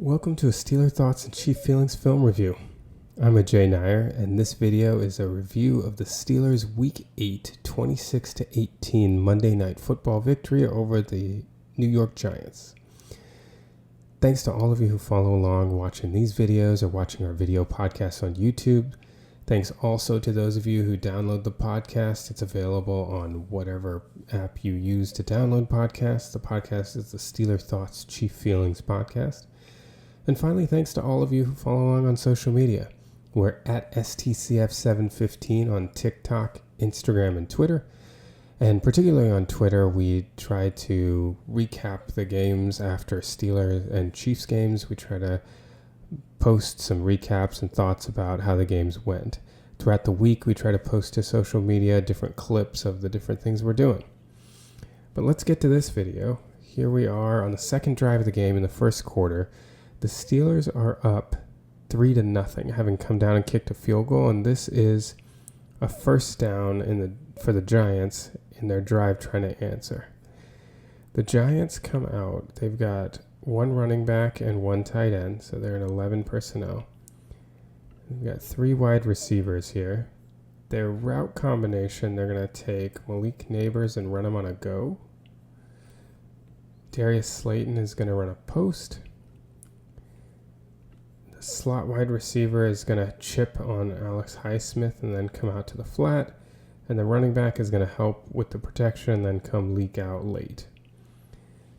Welcome to a Steeler Thoughts and Chief Feelings film review. I'm Ajay and this video is a review of the Steelers' Week 8, 26-18 Monday Night Football victory over the New York Giants. Thanks to all of you who follow along watching these videos or watching our video podcast on YouTube. Thanks also to those of you who download the podcast. It's available on whatever app you use to download podcasts. The podcast is the Steeler Thoughts Chief Feelings podcast. And finally, thanks to all of you who follow along on social media. We're at STCF715 on TikTok, Instagram, and Twitter. And particularly on Twitter, we try to recap the games after Steelers and Chiefs games. We try to post some recaps and thoughts about how the games went. Throughout the week, we try to post to social media different clips of the different things we're doing. But let's get to this video. Here we are on the second drive of the game in the first quarter. The Steelers are up 3-0, having come down and kicked a field goal, and this is a first down for the Giants in their drive trying to answer. The Giants come out. They've got one running back and one tight end, so they're in 11 personnel. We've got three wide receivers here. Their route combination, they're going to take Malik Neighbors and run him on a go. Darius Slayton is going to run a post. The slot wide receiver is going to chip on Alex Highsmith and then come out to the flat. And the running back is going to help with the protection and then come leak out late.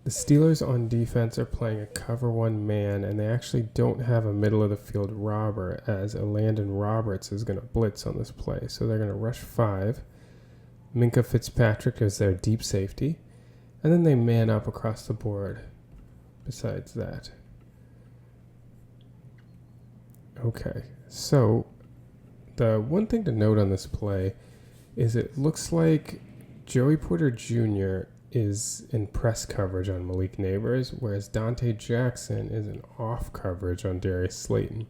The Steelers on defense are playing a cover one man, and they actually don't have a middle of the field robber, as Landon Roberts is going to blitz on this play. So they're going to rush 5. Minkah Fitzpatrick is their deep safety. And then they man up across the board besides that. Okay, so the one thing to note on this play is it looks like Joey Porter Jr. is in press coverage on Malik Neighbors, whereas Dante Jackson is in off coverage on Darius Slayton.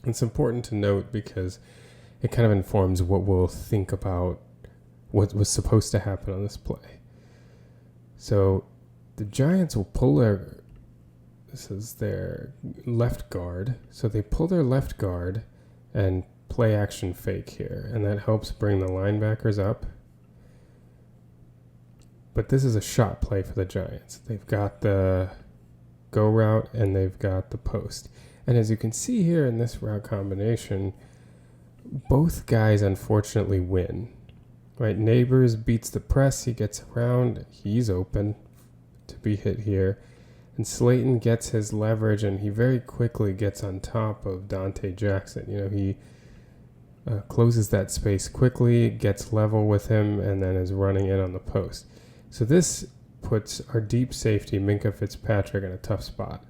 It's important to note because it kind of informs what we'll think about what was supposed to happen on this play. So the Giants will pull this is their left guard. So they pull their left guard and play action fake here, and that helps bring the linebackers up. But this is a shot play for the Giants. They've got the go route and they've got the post. And as you can see here in this route combination, both guys unfortunately win. Right? Neighbors beats the press. He gets around. He's open to be hit here. And Slayton gets his leverage, and he very quickly gets on top of Dante Jackson. He closes that space quickly, gets level with him, and then is running in on the post. So this puts our deep safety, Minkah Fitzpatrick, in a tough spot.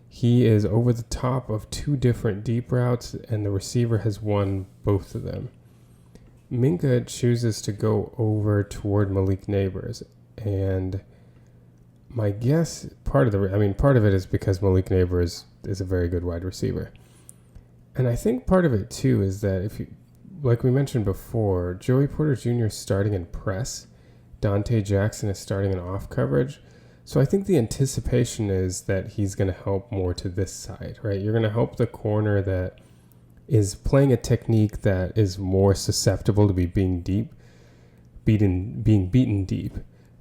He is over the top of 2 different deep routes, and the receiver has won both of them. Minkah chooses to go over toward Malik Neighbors, and my guess, part of it is because Malik Neighbors is a very good wide receiver. And I think part of it, too, is that like we mentioned before, Joey Porter Jr. is starting in press. Dante Jackson is starting in off coverage. So I think the anticipation is that he's going to help more to this side, right? You're going to help the corner that is playing a technique that is more susceptible to being beaten deep.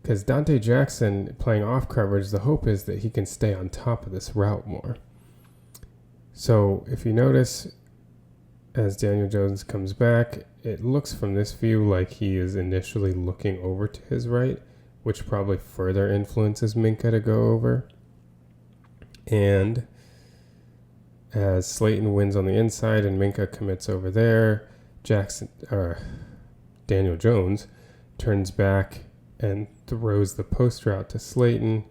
Because Dante Jackson playing off coverage, the hope is that he can stay on top of this route more. So if you notice, as Daniel Jones comes back, it looks from this view like he is initially looking over to his right, which probably further influences Minkah to go over. And as Slayton wins on the inside and Minkah commits over there, Daniel Jones turns back and throws the post route to Slayton.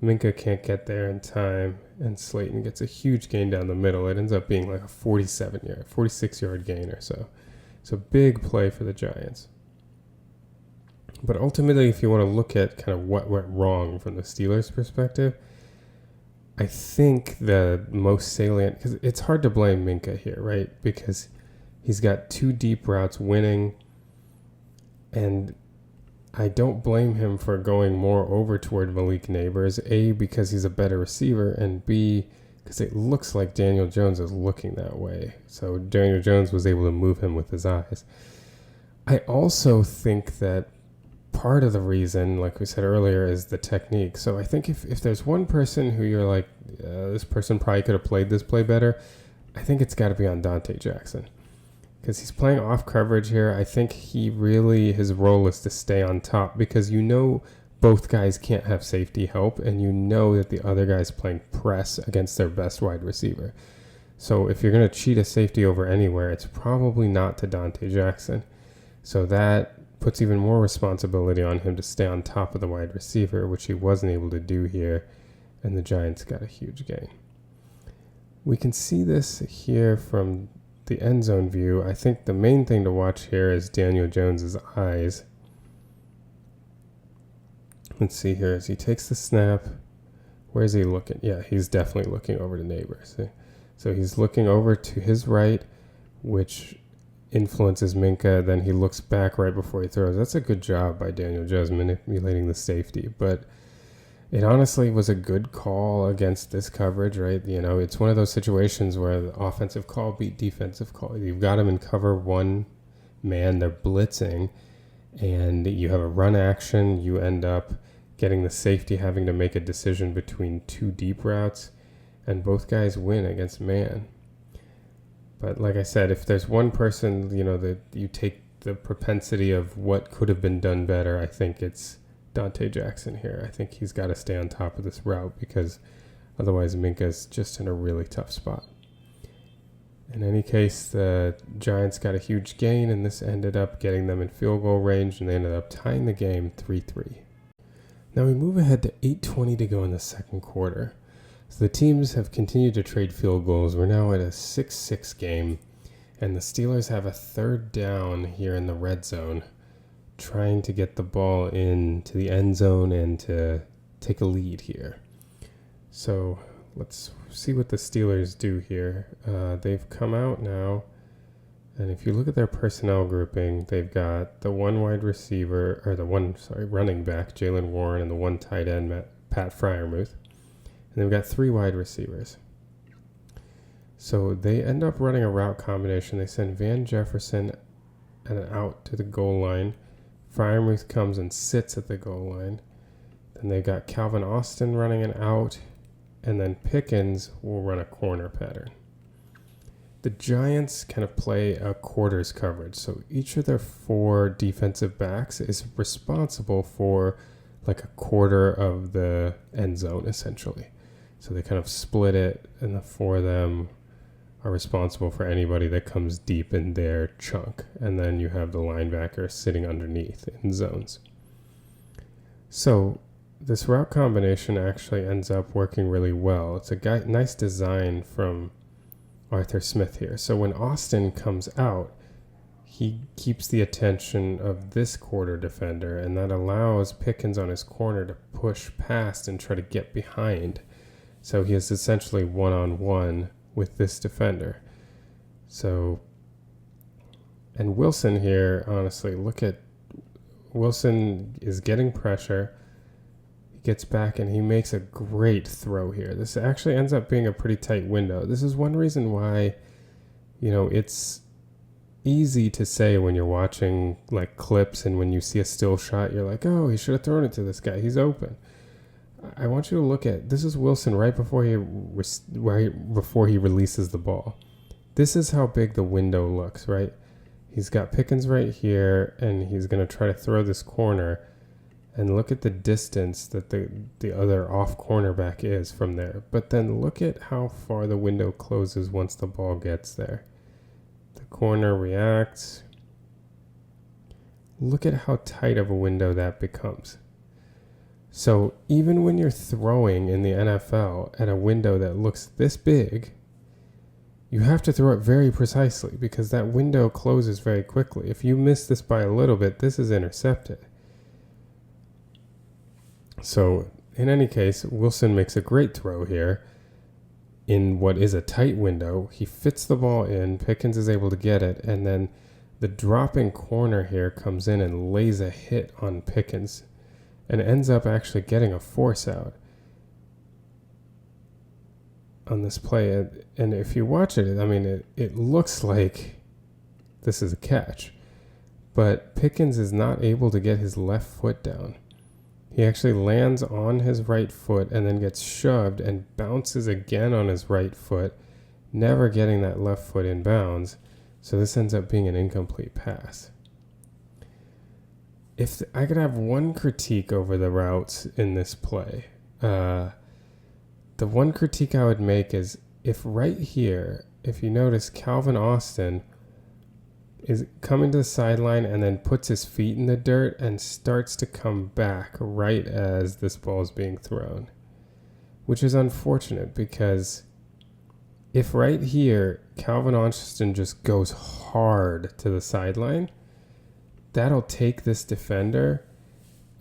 Minkah can't get there in time, and Slayton gets a huge gain down the middle. It ends up being like a 46-yard gain or so. So big play for the Giants. But ultimately, if you want to look at kind of what went wrong from the Steelers' perspective, I think the most salient, because it's hard to blame Minkah here, right? Because he's got 2 deep routes winning, and I don't blame him for going more over toward Malik Neighbors, A, because he's a better receiver, and B, because it looks like Daniel Jones is looking that way. So Daniel Jones was able to move him with his eyes. I also think that part of the reason, like we said earlier, is the technique. So I think if there's one person who you're like, this person probably could have played this play better, I think it's got to be on Dante Jackson. Because he's playing off coverage here. I think his role is to stay on top, because both guys can't have safety help, and that the other guy's playing press against their best wide receiver. So if you're going to cheat a safety over anywhere, it's probably not to Dante Jackson. So that puts even more responsibility on him to stay on top of the wide receiver, which he wasn't able to do here, and the Giants got a huge gain. We can see this here from the end zone view. I think the main thing to watch here is Daniel Jones's eyes. Let's see here as he takes the snap. Where is he looking? Yeah, he's definitely looking over to Neighbors. So he's looking over to his right, which influences Minka. Then he looks back right before he throws. That's a good job by Daniel Jones manipulating the safety. But it honestly was a good call against this coverage, right? It's one of those situations where the offensive call beat defensive call. You've got them in cover one man. They're blitzing, and you have a run action. You end up getting the safety having to make a decision between two deep routes, and both guys win against man. But like I said, if there's one person, that you take the propensity of what could have been done better, I think it's Dante Jackson here. I think he's got to stay on top of this route, because otherwise Minka's just in a really tough spot. In any case, the Giants got a huge gain, and this ended up getting them in field goal range, and they ended up tying the game 3-3. Now we move ahead to 8:20 to go in the second quarter. So the teams have continued to trade field goals. We're now at a 6-6 game, and the Steelers have a third down here in the red zone, trying to get the ball into the end zone and to take a lead here. So let's see what the Steelers do here. They've come out now, and if you look at their personnel grouping, they've got the one running back, Jalen Warren, and the one tight end, Pat Freiermuth. And they've got three wide receivers. So they end up running a route combination. They send Van Jefferson and an out to the goal line. Freiermuth comes and sits at the goal line. Then they've got Calvin Austin running an out, and then Pickens will run a corner pattern. The Giants kind of play a quarters coverage. So each of their four defensive backs is responsible for like a quarter of the end zone, essentially. So they kind of split it, and the four of them are responsible for anybody that comes deep in their chunk. And then you have the linebacker sitting underneath in zones. So this route combination actually ends up working really well. It's a nice design from Arthur Smith here. So when Austin comes out, he keeps the attention of this quarter defender, and that allows Pickens on his corner to push past and try to get behind. So he is essentially one-on-one with this defender. So, and Wilson here, honestly, look at Wilson is getting pressure. He gets back and he makes a great throw here. This actually ends up being a pretty tight window. This is one reason why, it's easy to say when you're watching like clips and when you see a still shot, you're like, oh, he should have thrown it to this guy. He's open. I want you to look at, this is Wilson right before he releases the ball. This is how big the window looks, right? He's got Pickens right here, and he's going to try to throw this corner. And look at the distance that the other off cornerback is from there. But then look at how far the window closes once the ball gets there. The corner reacts. Look at how tight of a window that becomes. So even when you're throwing in the NFL at a window that looks this big, you have to throw it very precisely because that window closes very quickly. If you miss this by a little bit, this is intercepted. So in any case, Wilson makes a great throw here in what is a tight window. He fits the ball in, Pickens is able to get it, and then The dropping corner here comes in and lays a hit on Pickens and ends up actually getting a force out on this play. And if you watch it, I mean, it looks like this is a catch. But Pickens is not able to get his left foot down. He actually lands on his right foot and then gets shoved and bounces again on his right foot, never getting that left foot in bounds. So this ends up being an incomplete pass. If I could have one critique over the routes in this play, the one critique I would make is if right here, if you notice Calvin Austin is coming to the sideline and then puts his feet in the dirt and starts to come back right as this ball is being thrown, which is unfortunate because if right here Calvin Austin just goes hard to the sideline, that'll take this defender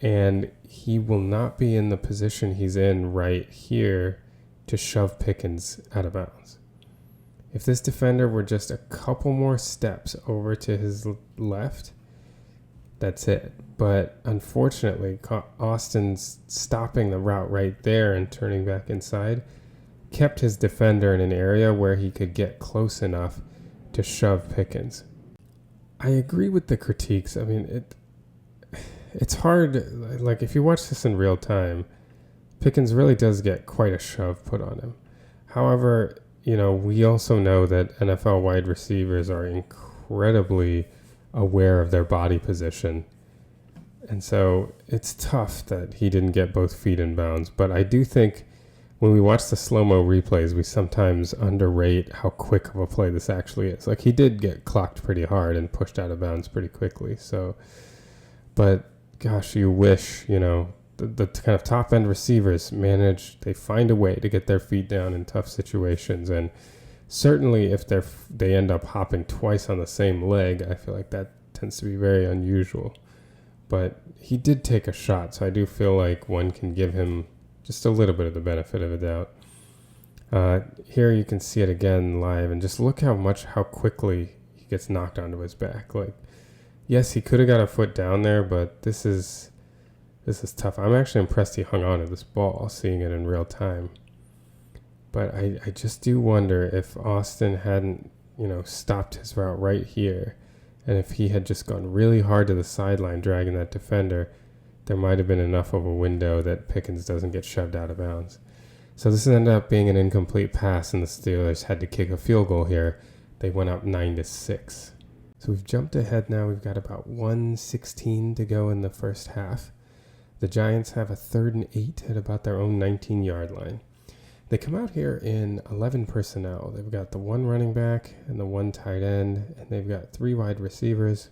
and he will not be in the position he's in right here to shove Pickens out of bounds. If this defender were just a couple more steps over to his left, that's it. But unfortunately, Austin's stopping the route right there and turning back inside kept his defender in an area where he could get close enough to shove Pickens. I agree with the critiques. I mean, it's hard. Like, if you watch this in real time, Pickens really does get quite a shove put on him. However, you know, we also know that NFL wide receivers are incredibly aware of their body position. And so it's tough that he didn't get both feet in bounds. But I do think when we watch the slow-mo replays, we sometimes underrate how quick of a play this actually is. Like, he did get clocked pretty hard and pushed out of bounds pretty quickly. So, but gosh, you wish, you know, the kind of top-end receivers they find a way to get their feet down in tough situations. And certainly if they end up hopping twice on the same leg, I feel like that tends to be very unusual. But he did take a shot, so I do feel like one can give him just a little bit of the benefit of the doubt. Here you can see it again live, and just look how quickly he gets knocked onto his back. Like, yes, he could have got a foot down there, but this is tough. I'm actually impressed he hung on to this ball, seeing it in real time. But I just do wonder if Austin hadn't, you know, stopped his route right here, and if he had just gone really hard to the sideline dragging that defender, there might have been enough of a window that Pickens doesn't get shoved out of bounds. So this ended up being an incomplete pass, and the Steelers had to kick a field goal here. They went up 9-6. So we've jumped ahead now. We've got about 1:16 to go in the first half. The Giants have a 3rd and 8 at about their own 19-yard line. They come out here in 11 personnel. They've got the 1 running back and the 1 tight end, and they've got 3 wide receivers.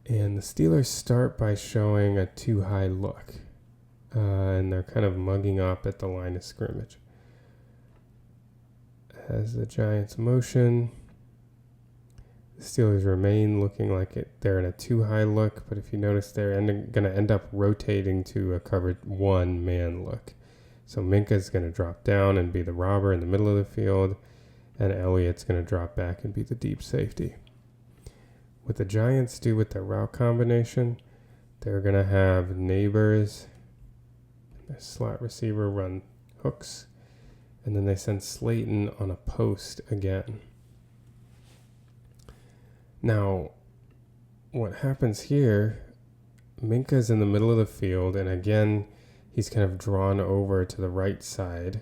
And the Steelers start by showing a too-high look, and they're kind of mugging up at the line of scrimmage. As the Giants motion, the Steelers remain looking like they're in a too-high look, but if you notice, they're going to end up rotating to a covered 1-man look. So Minka's going to drop down and be the robber in the middle of the field, and Elliott's going to drop back and be the deep safety. What the Giants do with their route combination, they're going to have Neighbors, their slot receiver, run hooks, and then they send Slayton on a post again. Now, what happens here, Minka's in the middle of the field, and again, he's kind of drawn over to the right side.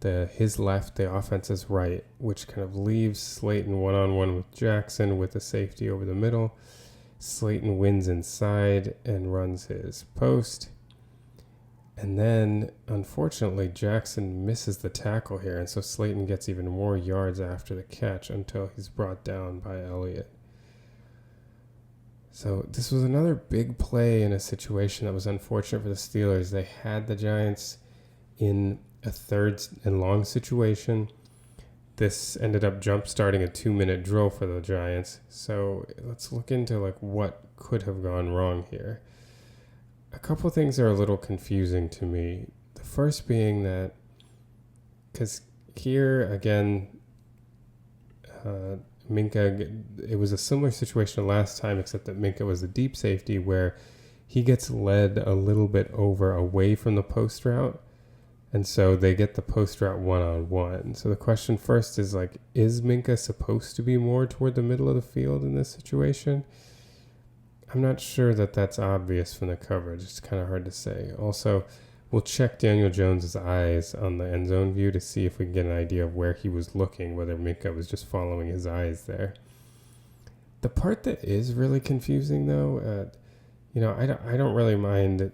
His left, the offense's right, which kind of leaves Slayton one-on-one with Jackson with the safety over the middle. Slayton wins inside and runs his post. And then, unfortunately, Jackson misses the tackle here, and so Slayton gets even more yards after the catch until he's brought down by Elliott. So this was another big play in a situation that was unfortunate for the Steelers. They had the Giants in a 3rd and long situation. This ended up jump-starting a 2-minute drill for the Giants. So let's look into what could have gone wrong here. A couple things are a little confusing to me. The first being that, because here, again, Minka, it was a similar situation last time, except that Minka was the deep safety where he gets led a little bit away from the post route. And so they get the post route one-on-one. So the question first is like, is Minka supposed to be more toward the middle of the field in this situation? I'm not sure that that's obvious from the coverage. It's kind of hard to say. Also, we'll check Daniel Jones's eyes on the end zone view to see if we can get an idea of where he was looking, whether Minka was just following his eyes there. The part that is really confusing, though, I don't really mind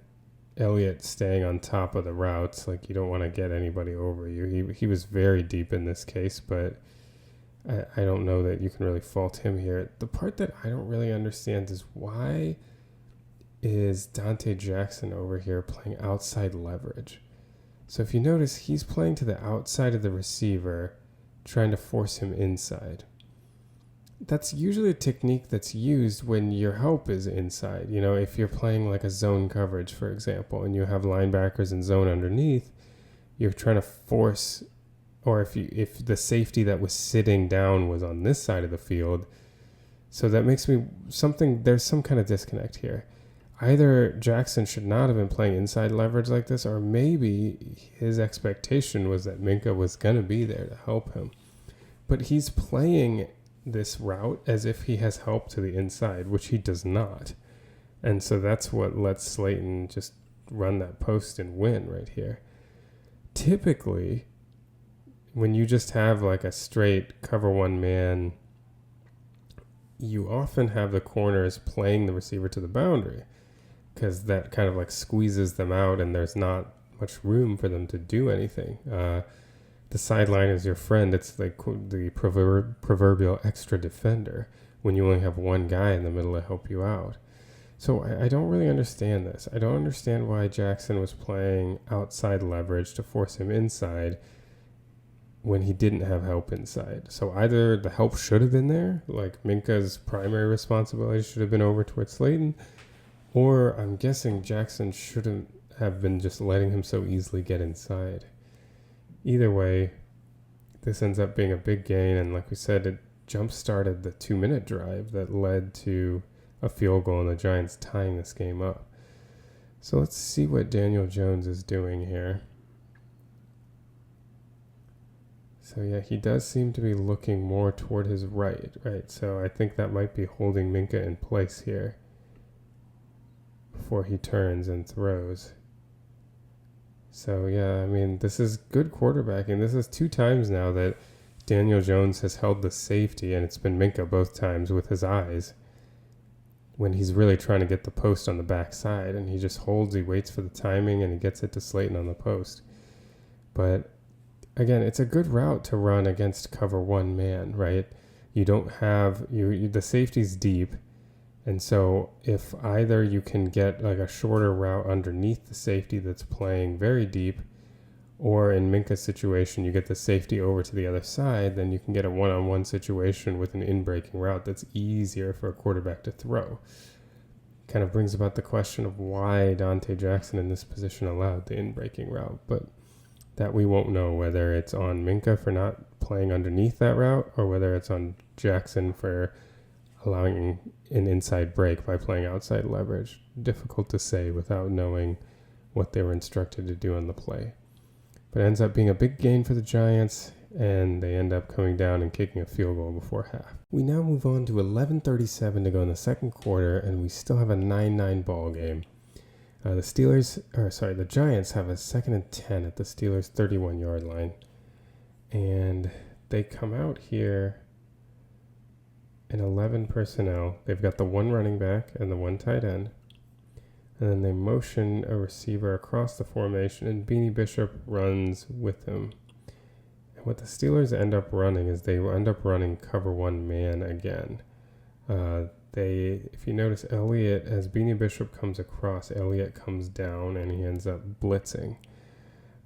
Elliott staying on top of the routes. Like, you don't want to get anybody over you. He was very deep in this case, but I don't know that you can really fault him here. The part that I don't really understand is why is Dante Jackson over here playing outside leverage? So if you notice, he's playing to the outside of the receiver, trying to force him inside. That's usually a technique that's used when your help is inside. You know, if you're playing like a zone coverage, for example, and you have linebackers in zone underneath, you're trying to force, or if the safety that was sitting down was on this side of the field. So that makes me there's some kind of disconnect here. Either Jackson should not have been playing inside leverage like this, or maybe his expectation was that Minka was going to be there to help him. But he's playing this route as if he has help to the inside, which he does not. And so that's what lets Slayton just run that post and win right here. Typically, when you just have like a straight cover one man, you often have the corners playing the receiver to the boundary, because that kind of like squeezes them out and there's not much room for them to do anything. The sideline is your friend. It's like the proverbial extra defender when you only have one guy in the middle to help you out. So I don't really understand this. I don't understand why Jackson was playing outside leverage to force him inside when he didn't have help inside. So either the help should have been there, like Minka's primary responsibility should have been over towards Slayton, or I'm guessing Jackson shouldn't have been just letting him so easily get inside. Either way, this ends up being a big gain, and like we said, it jump-started the 2-minute drive that led to a field goal and the Giants tying this game up. So let's see what Daniel Jones is doing here. So yeah, he does seem to be looking more toward his right? So I think that might be holding Minka in place here before he turns and throws. So yeah, I mean, this is good quarterbacking. This is 2 times now that Daniel Jones has held the safety, and it's been Minka both times with his eyes when he's really trying to get the post on the backside, and he just holds, he waits for the timing, and he gets it to Slayton on the post. But again, it's a good route to run against cover one man, right? You don't have, the safety's deep. And so if either you can get like a shorter route underneath the safety that's playing very deep, or in Minka's situation, you get the safety over to the other side, then you can get a one-on-one situation with an in-breaking route that's easier for a quarterback to throw. Kind of brings about the question of why Dante Jackson in this position allowed the in-breaking route, but that we won't know, whether it's on Minka for not playing underneath that route, or whether it's on Jackson for allowing an inside break by playing outside leverage. Difficult to say without knowing what they were instructed to do on the play. But it ends up being a big gain for the Giants, and they end up coming down and kicking a field goal before half. We now move on to 11:37 to go in the second quarter, and we still have a 9-9 ball game. The Giants have a 2nd and 10 at the Steelers' 31-yard line, and they come out here in 11 personnel. They've got the 1 running back and the 1 tight end. And then they motion a receiver across the formation, and Beanie Bishop runs with him. And what the Steelers end up running is they end up running cover one man again. If you notice, Elliott, as Beanie Bishop comes across, Elliott comes down and he ends up blitzing.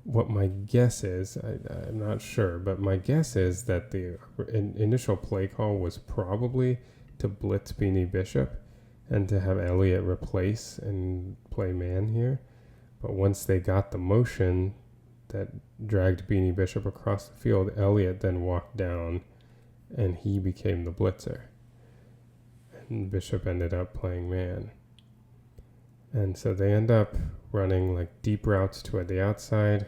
What my guess is, I'm not sure, but my guess is that the initial play call was probably to blitz Beanie Bishop and to have Elliott replace and play man here. But once they got the motion that dragged Beanie Bishop across the field, Elliott then walked down and he became the blitzer. And Bishop ended up playing man. And so they end up running like deep routes toward the outside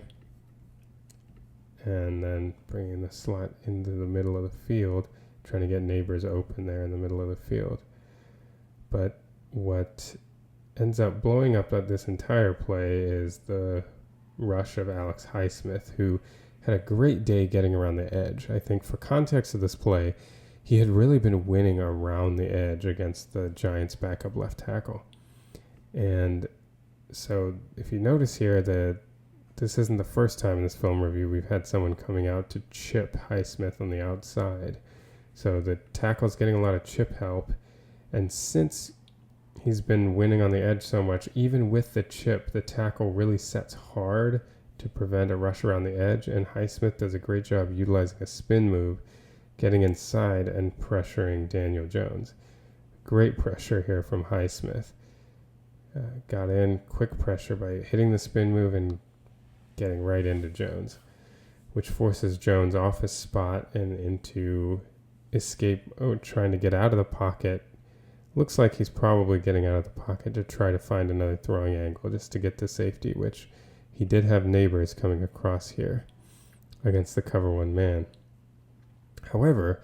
and then bringing the slot into the middle of the field, trying to get Neighbors open there in the middle of the field. But what ends up blowing up this entire play is the rush of Alex Highsmith, who had a great day getting around the edge. I think for context of this play, he had really been winning around the edge against the Giants' backup left tackle. And so if you notice here that this isn't the first time in this film review we've had someone coming out to chip Highsmith on the outside. So the tackle's getting a lot of chip help. And since he's been winning on the edge so much, even with the chip, the tackle really sets hard to prevent a rush around the edge. And Highsmith does a great job utilizing a spin move, getting inside and pressuring Daniel Jones. Great pressure here from Highsmith. Got in quick pressure by hitting the spin move and getting right into Jones, which forces Jones off his spot and into trying to get out of the pocket. Looks like he's probably getting out of the pocket to try to find another throwing angle just to get to safety, which he did have Neighbors coming across here against the cover one man. However,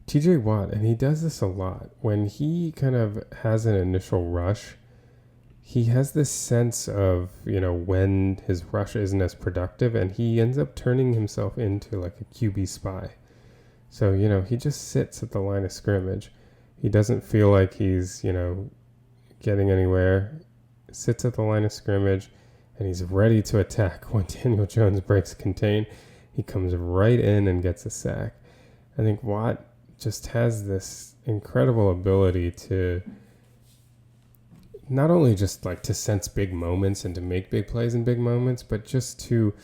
TJ Watt, and he does this a lot, when he kind of has an initial rush, he has this sense of, when his rush isn't as productive, and he ends up turning himself into like a QB spy. So, he just sits at the line of scrimmage. He doesn't feel like he's, getting anywhere, sits at the line of scrimmage, and he's ready to attack. When Daniel Jones breaks contain, he comes right in and gets a sack. I think Watt just has this incredible ability to not only just like to sense big moments and to make big plays in big moments, but just to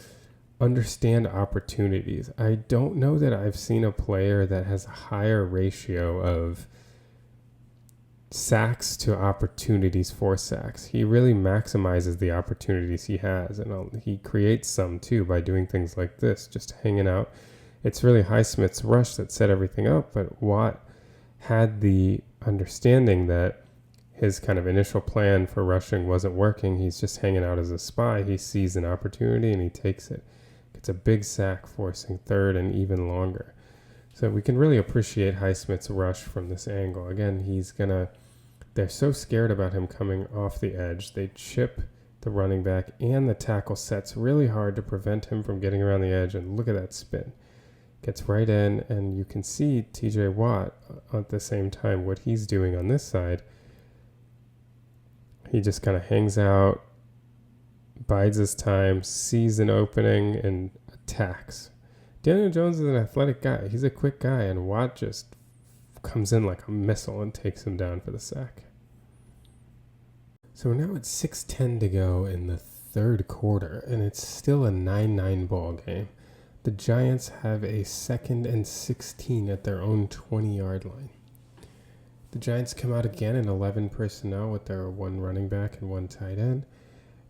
understand opportunities. I don't know that I've seen a player that has a higher ratio of sacks to opportunities for sacks. He really maximizes the opportunities he has, and he creates some too by doing things like this, just hanging out. It's really Highsmith's rush that set everything up, but Watt had the understanding that his kind of initial plan for rushing wasn't working. He's just hanging out as a spy. He sees an opportunity and he takes it. It's a big sack, forcing third and even longer. So we can really appreciate Highsmith's rush from this angle. Again, they're so scared about him coming off the edge. They chip the running back, and the tackle sets really hard to prevent him from getting around the edge. And look at that spin. Gets right in, and you can see TJ Watt at the same time what he's doing on this side. He just kind of hangs out, bides his time, sees an opening, and attacks. Daniel Jones is an athletic guy. He's a quick guy, and Watt just comes in like a missile and takes him down for the sack. So now it's 6:10 to go in the third quarter, and it's still a 9-9 ball game. The Giants have a 2nd and 16 at their own 20-yard line. The Giants come out again in 11 personnel with their one running back and one tight end.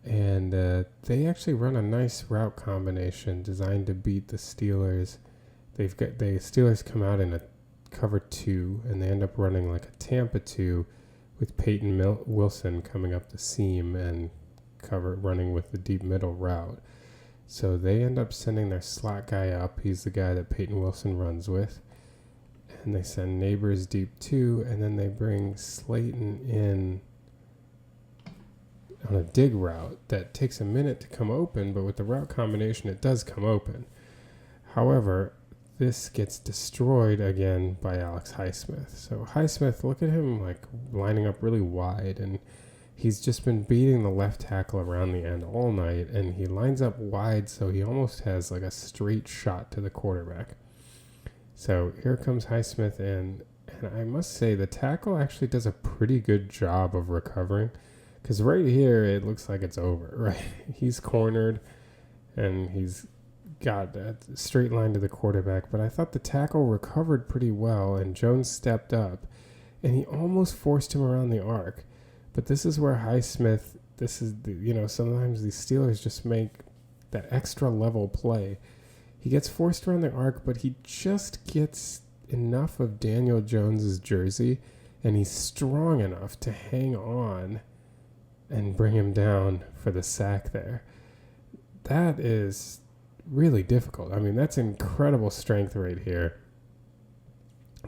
And they actually run a nice route combination designed to beat the Steelers. The Steelers come out in a cover 2, and they end up running like a Tampa 2 with Peyton Wilson coming up the seam and running with the deep middle route. So they end up sending their slot guy up. He's the guy that Peyton Wilson runs with. And they send Neighbors deep 2, and then they bring Slayton in on a dig route that takes a minute to come open, but with the route combination, it does come open. However, this gets destroyed again by Alex Highsmith. So Highsmith, look at him like lining up really wide, and he's just been beating the left tackle around the end all night, and he lines up wide so he almost has like a straight shot to the quarterback. So here comes Highsmith in, and I must say the tackle actually does a pretty good job of recovering, because right here it looks like it's over, right? He's cornered, and he's got a straight line to the quarterback, but I thought the tackle recovered pretty well, and Jones stepped up, and he almost forced him around the arc. But this is where Highsmith, sometimes these Steelers just make that extra level play. He gets forced around the arc, but he just gets enough of Daniel Jones's jersey, and he's strong enough to hang on and bring him down for the sack there. That is really difficult. I mean, that's incredible strength right here.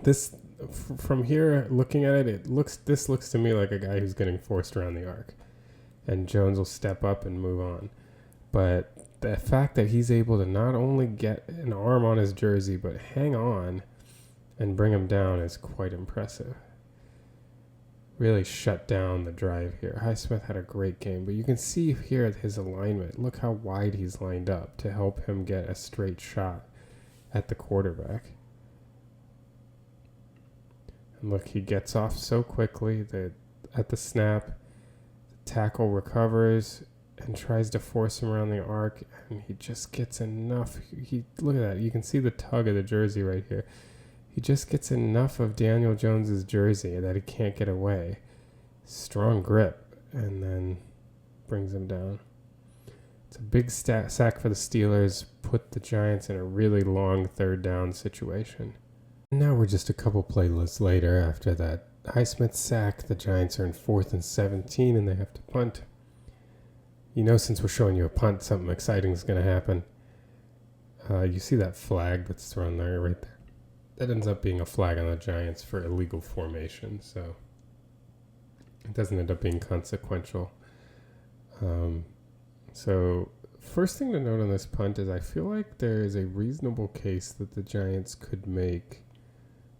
This, from here, looking at it, this looks to me like a guy who's getting forced around the arc, and Jones will step up and move on. But the fact that he's able to not only get an arm on his jersey, but hang on and bring him down is quite impressive. Really shut down the drive here. Highsmith had a great game, but you can see here his alignment. Look how wide he's lined up to help him get a straight shot at the quarterback. And look, he gets off so quickly that at the snap, the tackle recovers and tries to force him around the arc, and he just gets enough. Look at that. You can see the tug of the jersey right here. He just gets enough of Daniel Jones's jersey that he can't get away. Strong grip, and then brings him down. It's a big sack for the Steelers, put the Giants in a really long third down situation. Now we're just a couple playlists later after that Highsmith sack. The Giants are in 4th and 17, and they have to punt. You know, since we're showing you a punt, something exciting is going to happen. You see that flag that's thrown there right there? That ends up being a flag on the Giants for illegal formation, so it doesn't end up being consequential. So first thing to note on this punt is I feel like there is a reasonable case that the Giants could make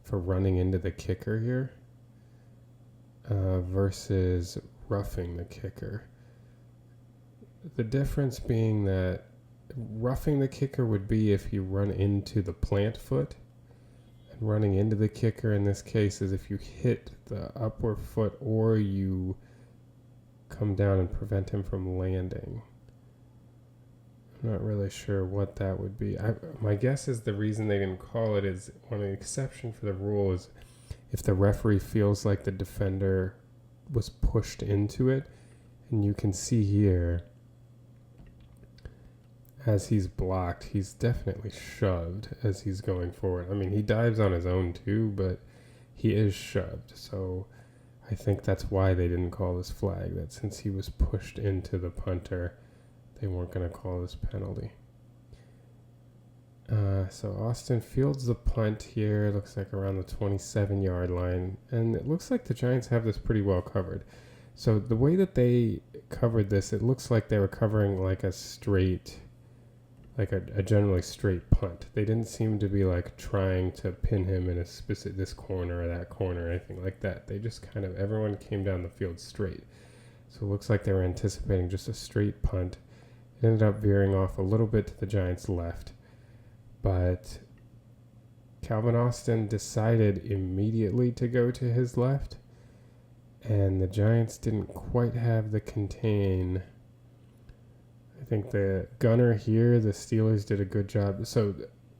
for running into the kicker here versus roughing the kicker. The difference being that roughing the kicker would be if you run into the plant foot. Running into the kicker in this case is if you hit the upper foot or you come down and prevent him from landing. I'm not really sure what that would be. My guess is the reason they didn't call it is one of the exception for the rule is if the referee feels like the defender was pushed into it, and you can see here as he's blocked, he's definitely shoved as he's going forward. I mean, he dives on his own too, but he is shoved. So I think that's why they didn't call this flag, that since he was pushed into the punter, they weren't going to call this penalty. So Austin fields the punt here. It looks like around the 27-yard line. And it looks like the Giants have this pretty well covered. So the way that they covered this, it looks like they were covering like a straight... like a generally straight punt. They didn't seem to be like trying to pin him in a specific this corner or that corner or anything like that. They just kind of everyone came down the field straight. So it looks like they were anticipating just a straight punt. It ended up veering off a little bit to the Giants' left, but Calvin Austin decided immediately to go to his left, and the Giants didn't quite have the contain. I think the gunner here, the Steelers did a good job. So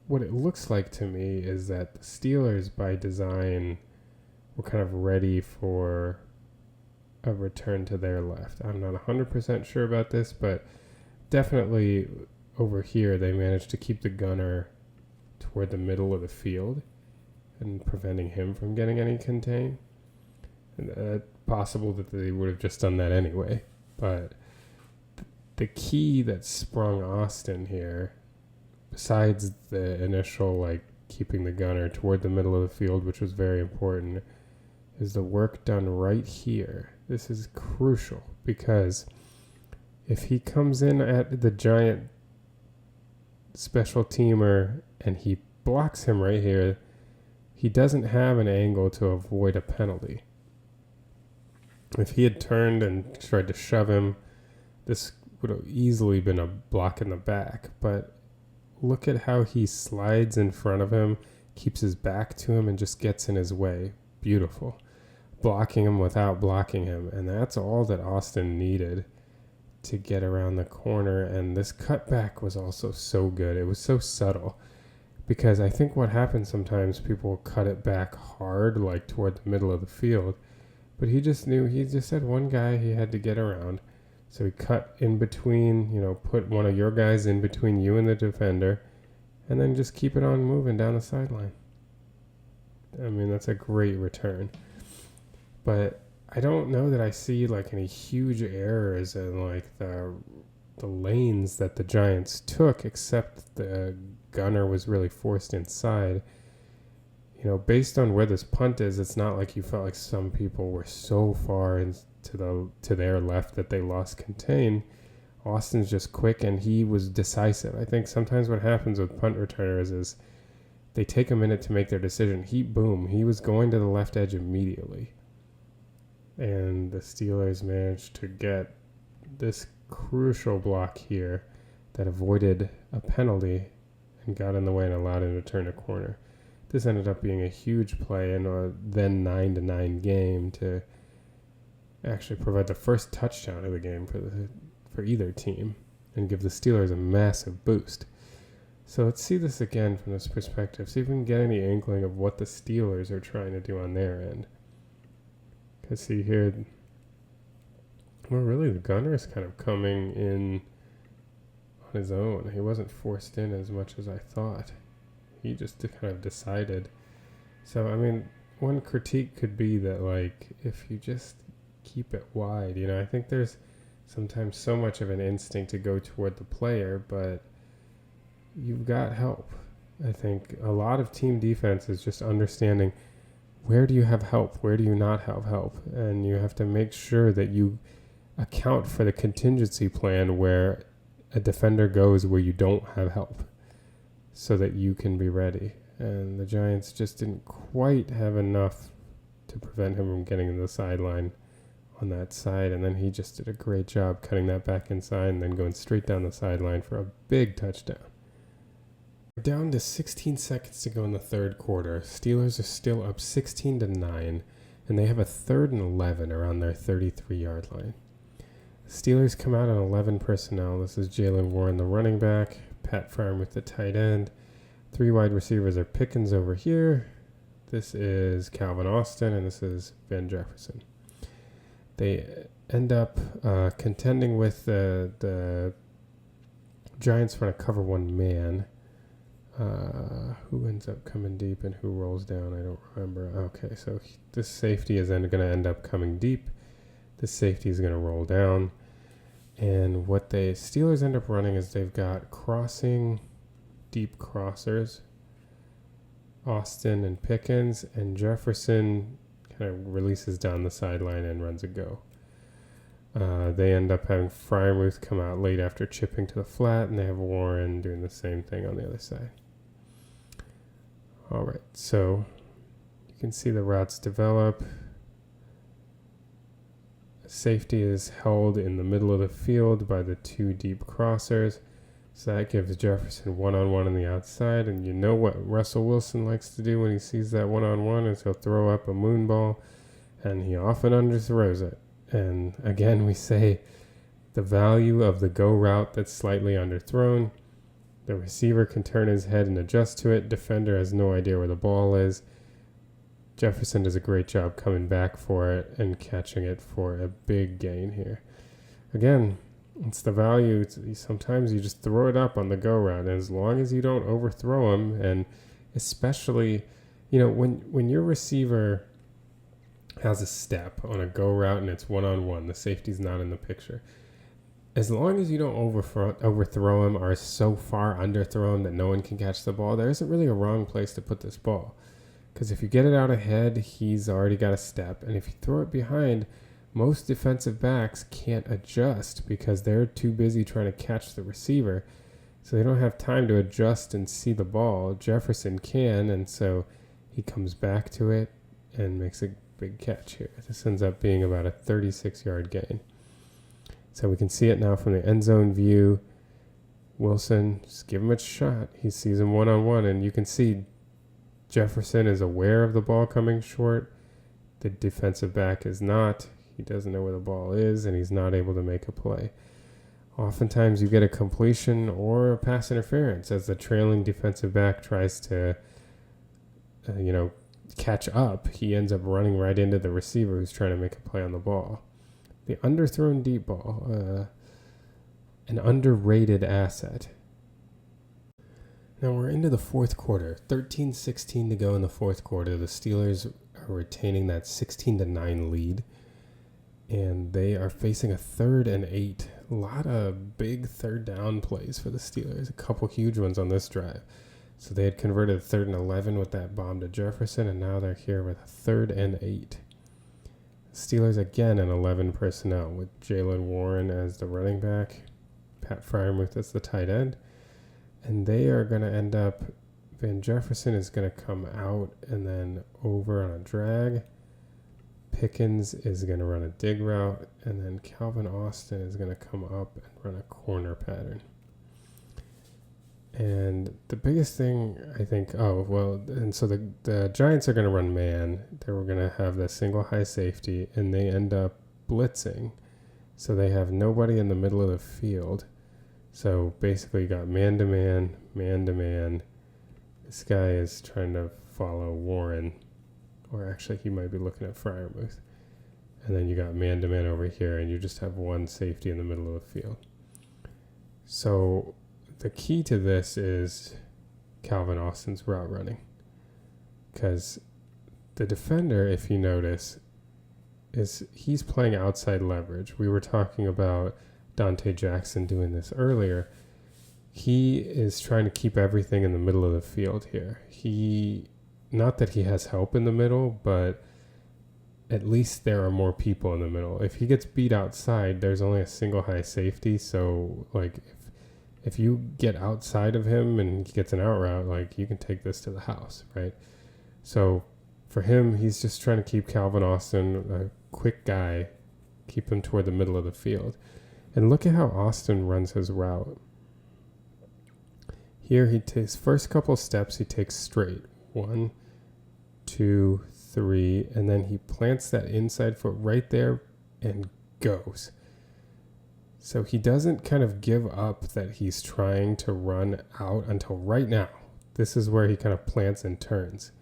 what it looks like to me is that the Steelers, by design, were kind of ready for a return to their left. I'm not 100% sure about this, but definitely over here they managed to keep the gunner toward the middle of the field and preventing him from getting any contain. And possible that they would have just done that anyway, but the key that sprung Austin here, besides the initial like keeping the gunner toward the middle of the field, which was very important, is the work done right here. This is crucial because if he comes in at the Giant special teamer and he blocks him right here, he doesn't have an angle to avoid a penalty. If he had turned and tried to shove him, this would have easily been a block in the back. But look at how he slides in front of him, keeps his back to him, and just gets in his way. Beautiful. Blocking him without blocking him. And that's all that Austin needed to get around the corner. And this cutback was also so good. It was so subtle. Because I think what happens sometimes, people cut it back hard, like toward the middle of the field. But he just knew, he just had one guy he had to get around. So he cut in between, put one of your guys in between you and the defender, and then just keep it on moving down the sideline. I mean, that's a great return. But I don't know that I see like any huge errors in like the lanes that the Giants took, except the gunner was really forced inside. You know, based on where this punt is, it's not like you felt like some people were so far to their left that they lost contain. Austin's just quick, and he was decisive. I think sometimes what happens with punt returners is they take a minute to make their decision. He was going to the left edge immediately. And the Steelers managed to get this crucial block here that avoided a penalty and got in the way and allowed him to turn a corner. This ended up being a huge play in a then 9-9 game to actually provide the first touchdown of the game for either team and give the Steelers a massive boost. So let's see this again from this perspective. See if we can get any inkling of what the Steelers are trying to do on their end. Because see here, well, really the gunner is kind of coming in on his own. He wasn't forced in as much as I thought. He just kind of decided. So, I mean, one critique could be that, like, if you just keep it wide, you know, I think there's sometimes so much of an instinct to go toward the player, but you've got help. I think a lot of team defense is just understanding where do you have help, where do you not have help, and you have to make sure that you account for the contingency plan where a defender goes where you don't have help so that you can be ready. And the Giants just didn't quite have enough to prevent him from getting to the sideline on that side, and then he just did a great job cutting that back inside and then going straight down the sideline for a big touchdown. Down to 16 seconds to go in the third quarter. Steelers are still up 16-9, and they have a 3rd and 11 around their 33-yard line. The Steelers come out on 11 personnel. This is Jalen Warren, the running back, Pat Freiermuth, the tight end. 3 wide receivers are Pickens over here. This is Calvin Austin, and this is Van Jefferson. They end up contending with the Giants trying to cover one man. Who ends up coming deep and who rolls down? I don't remember. Okay, so this safety is going to end up coming deep. This safety is going to roll down. And what the Steelers end up running is they've got crossing deep crossers, Austin and Pickens, and Jefferson kind of releases down the sideline and runs a go. They end up having Freiermuth come out late after chipping to the flat, and they have Warren doing the same thing on the other side. All right, so you can see the routes develop. Safety is held in the middle of the field by the 2 deep crossers. So that gives Jefferson one-on-one on the outside. And you know what Russell Wilson likes to do when he sees that one-on-one is he'll throw up a moon ball, and he often underthrows it. And again, we say the value of the go route that's slightly underthrown. The receiver can turn his head and adjust to it. Defender has no idea where the ball is. Jefferson does a great job coming back for it and catching it for a big gain here. Again, it's the value. Sometimes you just throw it up on the go route, and as long as you don't overthrow them, and especially, you know, when your receiver has a step on a go route and it's one-on-one, the safety's not in the picture. As long as you don't overthrow him or are so far underthrown that no one can catch the ball, there isn't really a wrong place to put this ball. Because if you get it out ahead, he's already got a step. And if you throw it behind, most defensive backs can't adjust because they're too busy trying to catch the receiver. So they don't have time to adjust and see the ball. Jefferson can, and so he comes back to it and makes a big catch here. This ends up being about a 36-yard gain. So we can see it now from the end zone view. Wilson, just give him a shot. He sees him one-on-one, and you can see Jefferson is aware of the ball coming short. The defensive back is not. He doesn't know where the ball is, and he's not able to make a play. Oftentimes you get a completion or a pass interference as the trailing defensive back tries to, catch up. He ends up running right into the receiver who's trying to make a play on the ball. The underthrown deep ball, an underrated asset. Now we're into the fourth quarter. 13-16 to go in the fourth quarter. The Steelers are retaining that 16-9 lead. And they are facing a 3rd and 8. A lot of big third down plays for the Steelers. A couple huge ones on this drive. So they had converted a 3rd and 11 with that bomb to Jefferson, and now they're here with a 3rd and 8. Steelers again in 11 personnel with Jaylen Warren as the running back, Pat Freiermuth as the tight end. And they are going to end up, Van Jefferson is going to come out and then over on a drag. Pickens is going to run a dig route, and then Calvin Austin is going to come up and run a corner pattern. And the biggest thing, I think, and so the Giants are going to run man. They were going to have the single high safety, and they end up blitzing. So they have nobody in the middle of the field. So basically you got man-to-man, man-to-man. This guy is trying to follow Warren. Or actually, he might be looking at Freiermuth. And then you got man-to-man over here, and you just have one safety in the middle of the field. So the key to this is Calvin Austin's route running. Because the defender, if you notice, he's playing outside leverage. We were talking about Dante Jackson doing this earlier. He is trying to keep everything in the middle of the field here. Not that he has help in the middle, but at least there are more people in the middle. If he gets beat outside, there's only a single high safety. So, like, if you get outside of him and he gets an out route, like, you can take this to the house, right? So, for him, he's just trying to keep Calvin Austin, a quick guy, keep him toward the middle of the field. And look at how Austin runs his route. Here, he takes first couple steps, he takes straight. 1, 2, 3, and then he plants that inside foot right there and goes. So he doesn't kind of give up that he's trying to run out until right now. This is where he kind of plants and turns.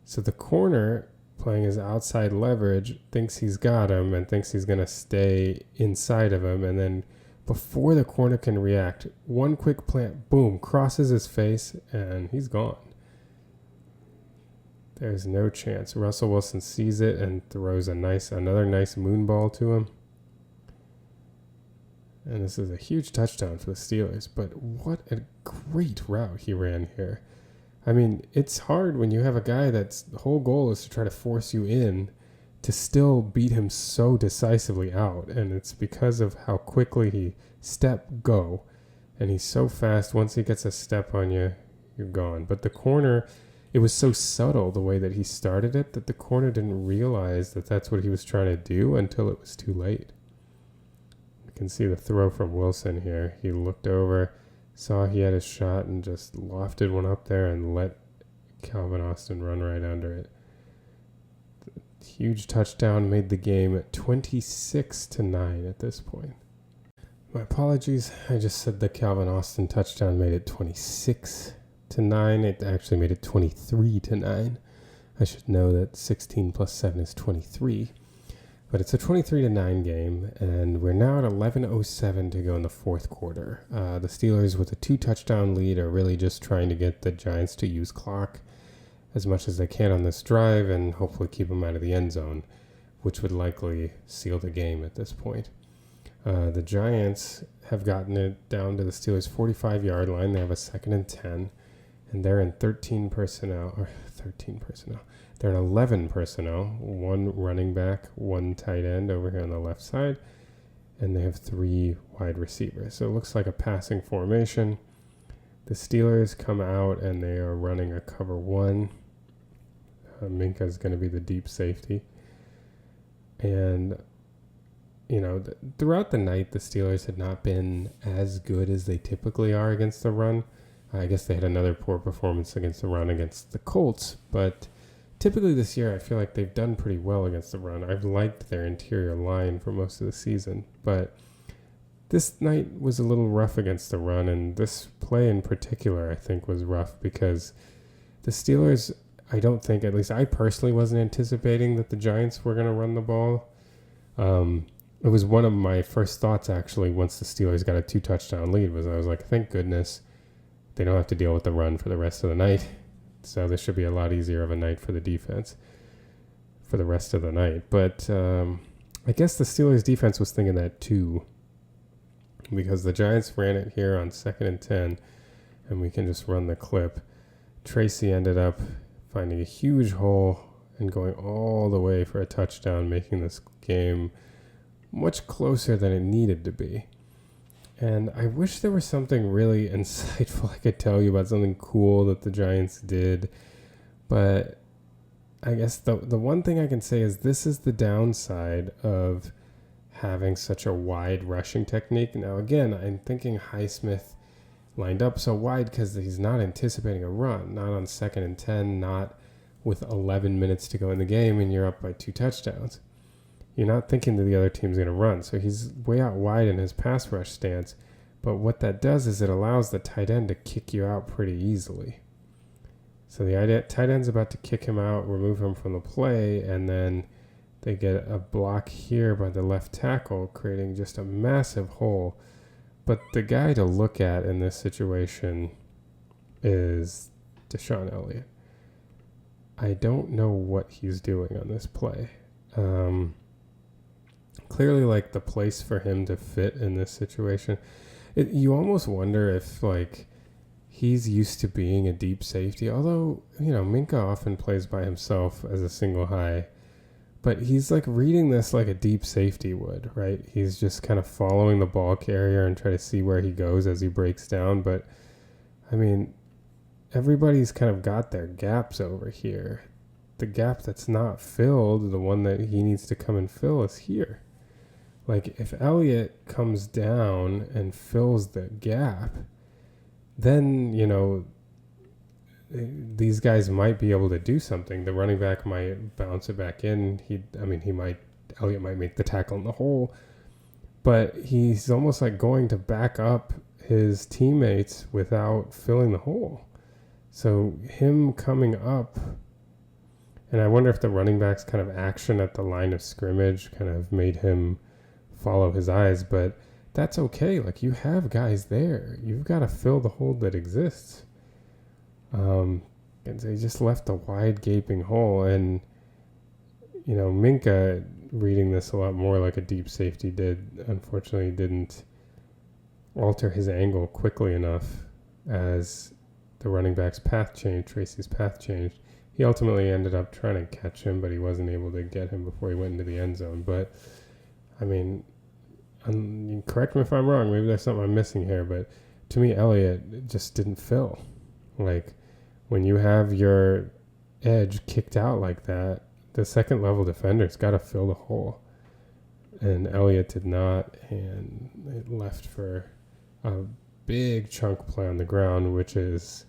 So the corner, playing his outside leverage, thinks he's got him and thinks he's going to stay inside of him, and then before the corner can react, one quick plant, boom, crosses his face, and he's gone. There's no chance. Russell Wilson sees it and throws another nice moon ball to him. And this is a huge touchdown for the Steelers. But what a great route he ran here. I mean, it's hard when you have a guy that's the whole goal is to try to force you in to still beat him so decisively out. And it's because of how quickly he go. And he's so fast. Once he gets a step on you, you're gone. But the corner, it was so subtle the way that he started it that the corner didn't realize that that's what he was trying to do until it was too late. You can see the throw from Wilson here. He looked over, saw he had a shot, and just lofted one up there and let Calvin Austin run right under it. Huge touchdown, made the game 26-9 at this point. My apologies. I just said the Calvin Austin touchdown made it 26-9. It actually made it 23-9. I should know that 16 plus 7 is 23. But it's a 23-9 game, and we're now at 11:07 to go in the fourth quarter. The Steelers, with a 2-touchdown lead, are really just trying to get the Giants to use clock as much as they can on this drive and hopefully keep them out of the end zone, which would likely seal the game at this point. The Giants have gotten it down to the Steelers' 45-yard line. They have a 2nd and 10. And they're in 13 personnel. They're in 11 personnel. 1 running back, 1 tight end over here on the left side. And they have 3 wide receivers. So it looks like a passing formation. The Steelers come out and they are running a cover 1. Minka is going to be the deep safety. And, you know, throughout the night, the Steelers had not been as good as they typically are against the run. I guess they had another poor performance against the run against the Colts, but typically this year I feel like they've done pretty well against the run. I've liked their interior line for most of the season, but this night was a little rough against the run, and this play in particular I think was rough because the Steelers, I don't think, at least I personally wasn't anticipating that the Giants were going to run the ball. It was one of my first thoughts actually once the Steelers got a 2-touchdown lead was I was like, thank goodness they don't have to deal with the run for the rest of the night. So this should be a lot easier of a night for the defense for the rest of the night. But I guess the Steelers defense was thinking that too, because the Giants ran it here on 2nd and 10, and we can just run the clip. Tracy ended up finding a huge hole and going all the way for a touchdown, making this game much closer than it needed to be. And I wish there was something really insightful I could tell you about, something cool that the Giants did. But I guess the one thing I can say is this is the downside of having such a wide rushing technique. Now, again, I'm thinking Highsmith lined up so wide because he's not anticipating a run, not on 2nd and 10, not with 11 minutes to go in the game and you're up by 2 touchdowns. You're not thinking that the other team's going to run. So he's way out wide in his pass rush stance. But what that does is it allows the tight end to kick you out pretty easily. So the tight end's about to kick him out, remove him from the play, and then they get a block here by the left tackle, creating just a massive hole. But the guy to look at in this situation is Deshaun Elliott. I don't know what he's doing on this play. Clearly, like, the place for him to fit in this situation, you almost wonder if, like, he's used to being a deep safety. Although, Minka often plays by himself as a single high. But he's, like, reading this like a deep safety would, right? He's just kind of following the ball carrier and try to see where he goes as he breaks down. But, I mean, everybody's kind of got their gaps over here. The gap that's not filled, the one that he needs to come and fill, is here. Like, if Elliott comes down and fills the gap, then, these guys might be able to do something. The running back might bounce it back in. Elliott might make the tackle in the hole, but he's almost like going to back up his teammates without filling the hole. So him coming up, and I wonder if the running back's kind of action at the line of scrimmage kind of made him follow his eyes, but that's okay. Like, you have guys there. You've got to fill the hole that exists. And they just left a wide gaping hole, and Minka, reading this a lot more like a deep safety, unfortunately didn't alter his angle quickly enough as the running back's path changed, Tracy's path changed. He ultimately ended up trying to catch him, but he wasn't able to get him before he went into the end zone. But I mean, you correct me if I'm wrong, maybe there's something I'm missing here, but to me, Elliott just didn't fill. Like, when you have your edge kicked out like that, the second level defender's got to fill the hole. And Elliott did not, and it left for a big chunk play on the ground, which is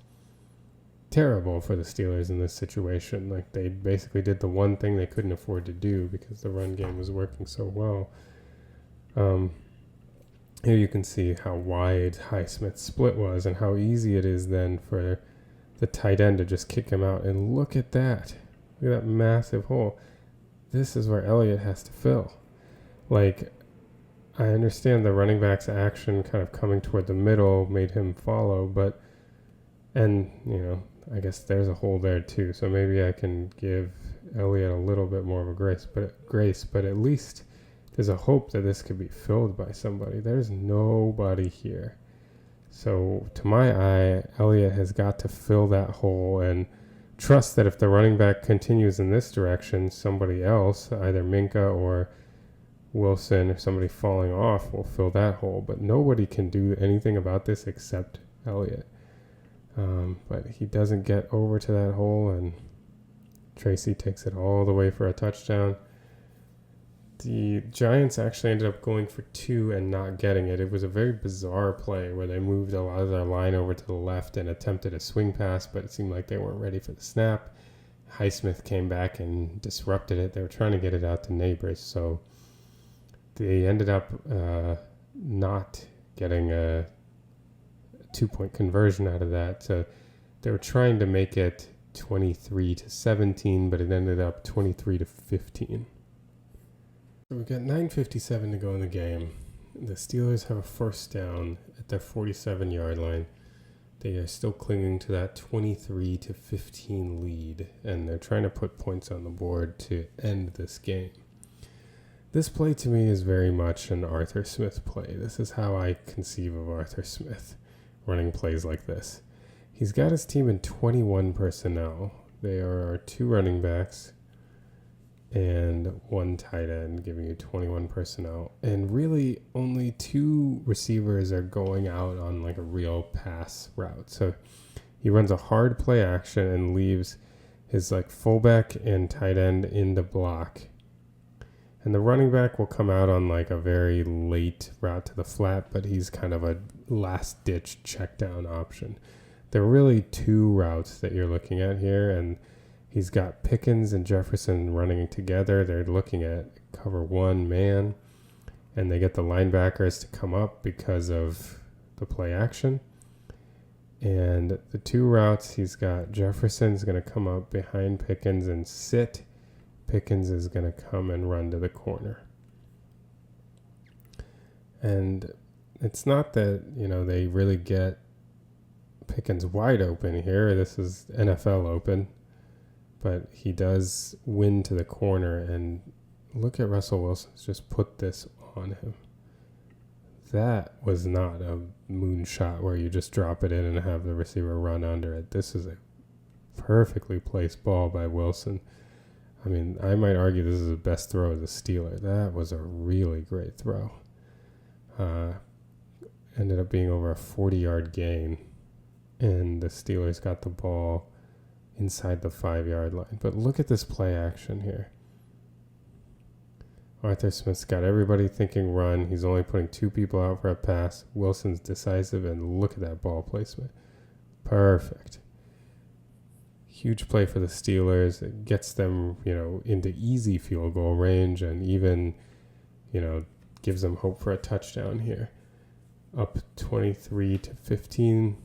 terrible for the Steelers in this situation. Like, they basically did the one thing they couldn't afford to do because the run game was working so well. Here you can see how wide Highsmith's split was and how easy it is then for the tight end to just kick him out. And look at that. Look at that massive hole. This is where Elliott has to fill. Like, I understand the running back's action kind of coming toward the middle made him follow, but, I guess there's a hole there too. So maybe I can give Elliott a little bit more of a grace, but at least there's a hope that this could be filled by somebody. There's nobody here. So to my eye, Elliott has got to fill that hole and trust that if the running back continues in this direction, somebody else, either Minka or Wilson or somebody falling off, will fill that hole. But nobody can do anything about this except Elliott. But he doesn't get over to that hole, and Tracy takes it all the way for a touchdown. The Giants actually ended up going for 2 and not getting it. It was a very bizarre play where they moved a lot of their line over to the left and attempted a swing pass, but it seemed like they weren't ready for the snap. Highsmith came back and disrupted it. They were trying to get it out to neighbors, so they ended up not getting a 2-point conversion out of that. So they were trying to make it 23-17, but it ended up 23-15. So we've got 9:57 to go in the game. The Steelers have a first down at their 47-yard line. They are still clinging to that 23-15 lead, and they're trying to put points on the board to end this game. This play to me is very much an Arthur Smith play. This is how I conceive of Arthur Smith running plays like this. He's got his team in 21 personnel. There are 2 running backs and 1 tight end, giving you 21 personnel. And really only 2 receivers are going out on like a real pass route. So he runs a hard play action and leaves his like fullback and tight end in the block. And the running back will come out on like a very late route to the flat, but he's kind of a last ditch check down option. There are really 2 routes that you're looking at here, and he's got Pickens and Jefferson running together. They're looking at cover 1 man, and they get the linebackers to come up because of the play action. And the 2 routes, he's got Jefferson's going to come up behind Pickens and sit. Pickens is going to come and run to the corner. And it's not that, they really get Pickens wide open here. This is NFL open. But he does win to the corner, and look at Russell Wilson's just put this on him. That was not a moonshot where you just drop it in and have the receiver run under it. This is a perfectly placed ball by Wilson. I mean, I might argue this is the best throw of the Steeler. That was a really great throw. Ended up being over a 40-yard gain, and the Steelers got the ball inside the 5-yard line. But look at this play action here. Arthur Smith's got everybody thinking run. He's only putting 2 people out for a pass. Wilson's decisive, and look at that ball placement. Perfect. Huge play for the Steelers. It gets them, into easy field goal range, and even, gives them hope for a touchdown here. Up 23-15.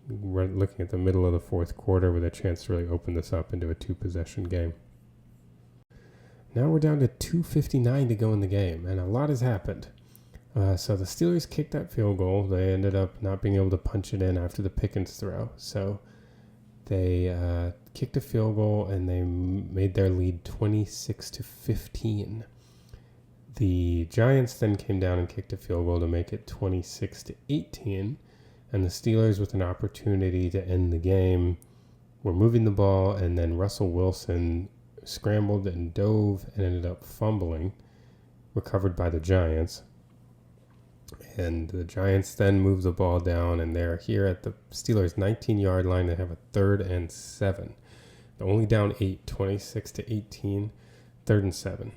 We're looking at the middle of the 4th quarter with a chance to really open this up into a 2-possession game. Now we're down to 2:59 to go in the game, and a lot has happened. So the Steelers kicked that field goal. They ended up not being able to punch it in after the Pickens throw. So they kicked a field goal, and they made their lead 26-15. The Giants then came down and kicked a field goal to make it 26-18. And the Steelers, with an opportunity to end the game, were moving the ball, and then Russell Wilson scrambled and dove and ended up fumbling, recovered by the Giants. And the Giants then moved the ball down, and they're here at the Steelers' 19-yard line. They have a 3rd and 7. They're only down 8, 26-18, 3rd and 7.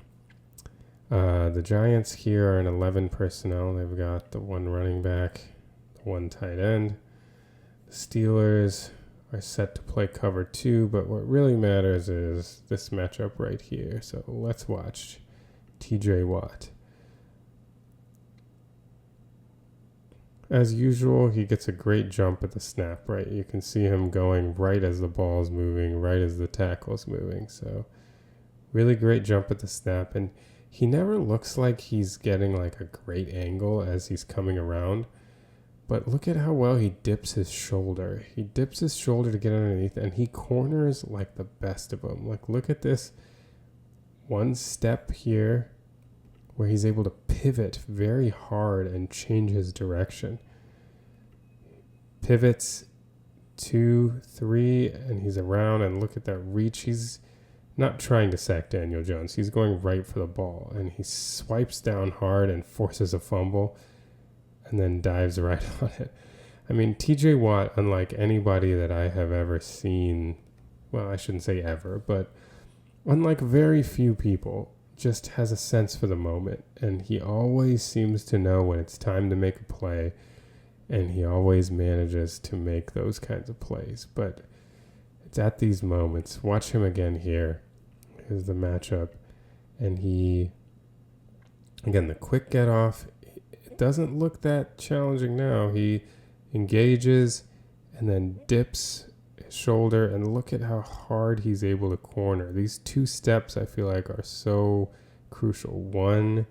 The Giants here are in 11 personnel. They've got the 1 running back, 1 tight end. The Steelers are set to play cover 2, but what really matters is this matchup right here. So let's watch TJ Watt. As usual, he gets a great jump at the snap, right? You can see him going right as the ball's moving, right as the tackle's moving. So really great jump at the snap, and he never looks like he's getting like a great angle as he's coming around. But look at how well he dips his shoulder. He dips his shoulder to get underneath, and he corners like the best of them. Like, look at this 1 step here where he's able to pivot very hard and change his direction. Pivots 2, 3, and he's around, and look at that reach. He's not trying to sack Daniel Jones. He's going right for the ball, and he swipes down hard and forces a fumble, and then dives right on it. I mean, TJ Watt, unlike anybody that I have ever seen, well, I shouldn't say ever, but unlike very few people, just has a sense for the moment, and he always seems to know when it's time to make a play, and he always manages to make those kinds of plays. But it's at these moments. Watch him again here. Here's the matchup, and he, again, the quick get off. It doesn't look that challenging now. He engages and then dips his shoulder, and look at how hard he's able to corner. These 2 steps I feel like are so crucial. 1,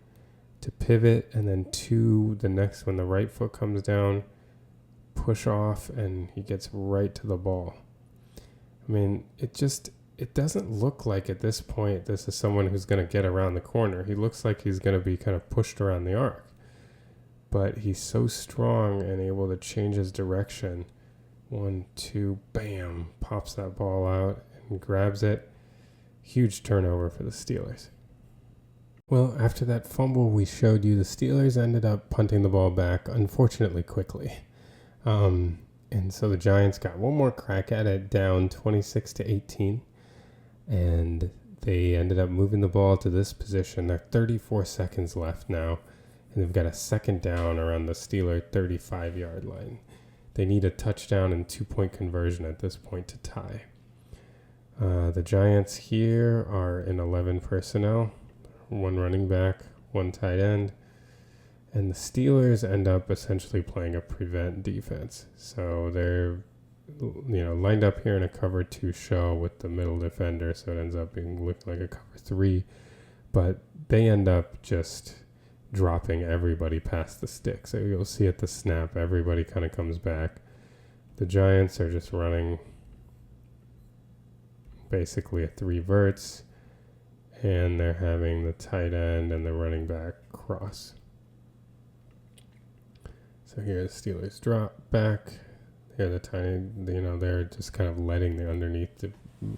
to pivot, and then 2, the next when the right foot comes down, push off, and he gets right to the ball. I mean, it doesn't look like at this point this is someone who's going to get around the corner. He looks like he's going to be kind of pushed around the arc. But he's so strong and able to change his direction. 1, 2, bam, pops that ball out and grabs it. Huge turnover for the Steelers. Well, after that fumble we showed you, the Steelers ended up punting the ball back, unfortunately quickly. And so the Giants got one more crack at it, down 26-18. And they ended up moving the ball to this position. There are 34 seconds left now. And they've got a second down around the Steeler 35-yard line. They need a touchdown and 2-point conversion at this point to tie. The Giants here are in 11 personnel, 1 running back, 1 tight end. And the Steelers end up essentially playing a prevent defense. So they're lined up here in a cover 2 show with the middle defender, so it ends up looking like a cover 3. But they end up just dropping everybody past the stick. So you'll see at the snap, everybody kind of comes back. The Giants are just running basically a 3 verts, and they're having the tight end and the running back cross. So here the Steelers drop back. Here the tiny, they're just kind of letting the underneath the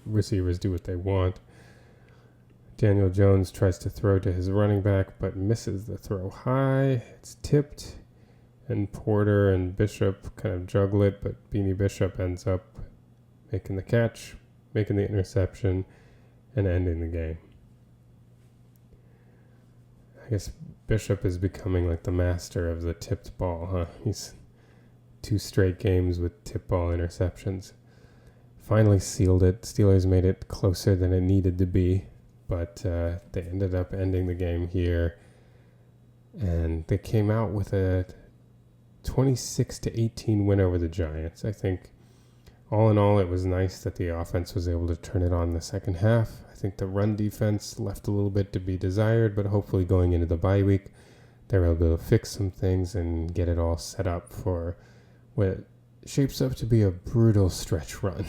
receivers do what they want. Daniel Jones tries to throw to his running back, but misses the throw high. It's tipped, and Porter and Bishop kind of juggle it, but Beanie Bishop ends up making the catch, making the interception, and ending the game. I guess Bishop is becoming like the master of the tipped ball, huh? He's 2 straight games with tip ball interceptions. Finally sealed it. Steelers made it closer than it needed to be. But they ended up ending the game here, and they came out with a 26-18 win over the Giants. I think all in all, it was nice that the offense was able to turn it on in the second half. I think the run defense left a little bit to be desired, but hopefully going into the bye week, they were able to fix some things and get it all set up for what shapes up to be a brutal stretch run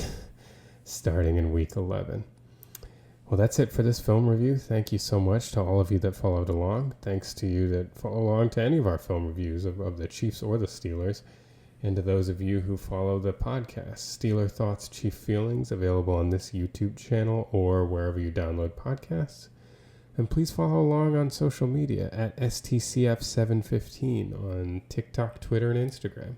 starting in week 11. Well, that's it for this film review. Thank you so much to all of you that followed along. Thanks to you that follow along to any of our film reviews of the Chiefs or the Steelers. And to those of you who follow the podcast, Steeler Thoughts, Chief Feelings, available on this YouTube channel or wherever you download podcasts. And please follow along on social media at STCF715 on TikTok, Twitter, and Instagram.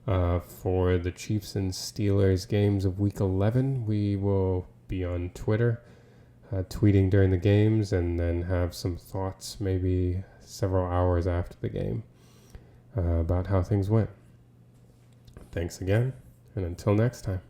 For the Chiefs and Steelers games of Week 11, we will be on Twitter, tweeting during the games, and then have some thoughts maybe several hours after the game about how things went. Thanks again, and until next time.